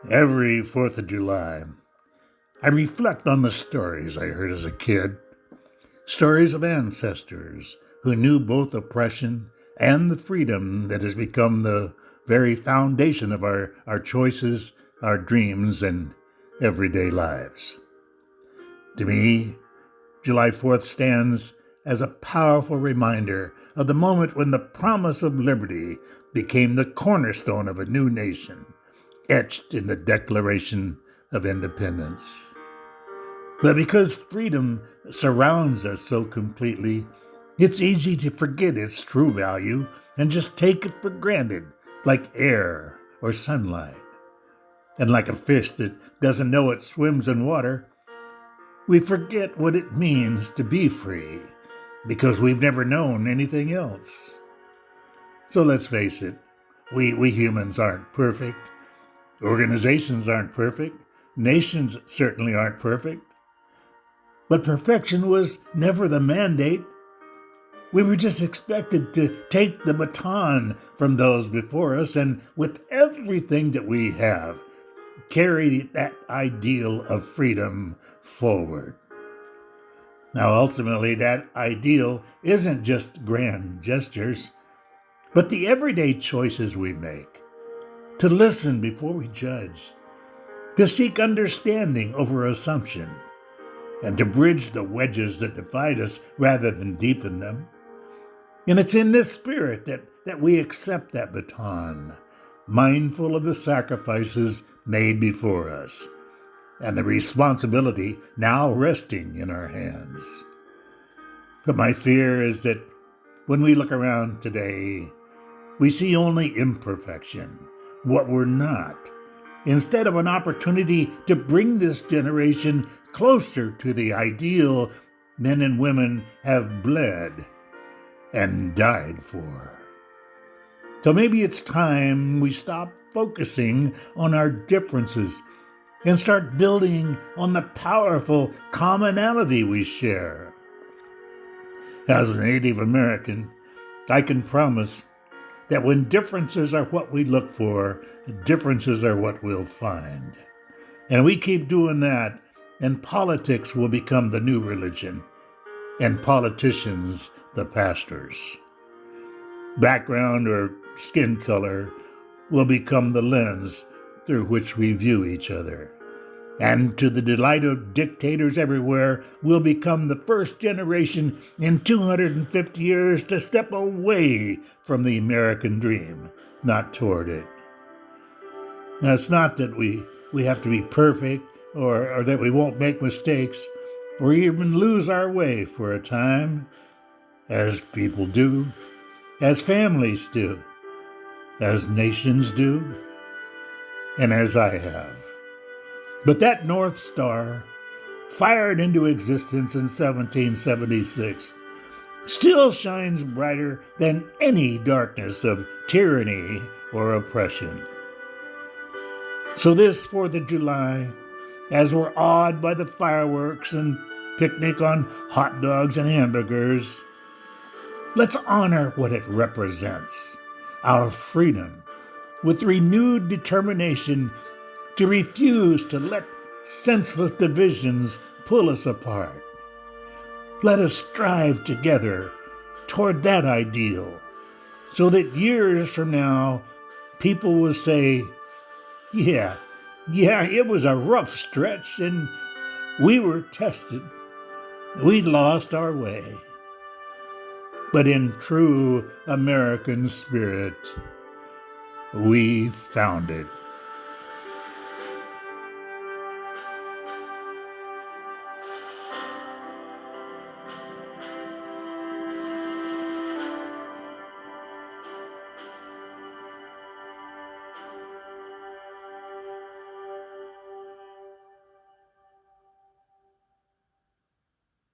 Every 4th of July, I reflect on the stories I heard as a kid. Stories of ancestors who knew both oppression and the freedom that has become the very foundation of our choices, our dreams, and everyday lives. To me, July 4th stands as a powerful reminder of the moment when the promise of liberty became the cornerstone of a new nation, etched in the Declaration of Independence. But because freedom surrounds us so completely, it's easy to forget its true value and just take it for granted, like air or sunlight. And like a fish that doesn't know it swims in water, we forget what it means to be free because we've never known anything else. So let's face it, we humans aren't perfect. Organizations aren't perfect. Nations certainly aren't perfect. But perfection was never the mandate. We were just expected to take the baton from those before us and, with everything that we have, carry that ideal of freedom forward. Now, ultimately, that ideal isn't just grand gestures, but the everyday choices we make. To listen before we judge, to seek understanding over assumption, and to bridge the wedges that divide us rather than deepen them. And it's in this spirit that we accept that baton, mindful of the sacrifices made before us, and the responsibility now resting in our hands. But my fear is that when we look around today, we see only imperfection, what we're not, instead of an opportunity to bring this generation closer to the ideal men and women have bled and died for. So maybe it's time we stop focusing on our differences and start building on the powerful commonality we share. As a Native American, I can promise that when differences are what we look for, differences are what we'll find. And we keep doing that, and politics will become the new religion, and politicians the pastors. Background or skin color will become the lens through which we view each other. And to the delight of dictators everywhere, we'll become the first generation in 250 years to step away from the American dream, not toward it. Now, it's not that we have to be perfect or that we won't make mistakes or even lose our way for a time, as people do, as families do, as nations do, and as I have. But that North Star, fired into existence in 1776, still shines brighter than any darkness of tyranny or oppression. So this 4th of July, as we're awed by the fireworks and picnic on hot dogs and hamburgers, let's honor what it represents, our freedom, with renewed determination to refuse to let senseless divisions pull us apart. Let us strive together toward that ideal so that years from now, people will say, yeah, it was a rough stretch and we were tested. We lost our way. But in true American spirit, we found it.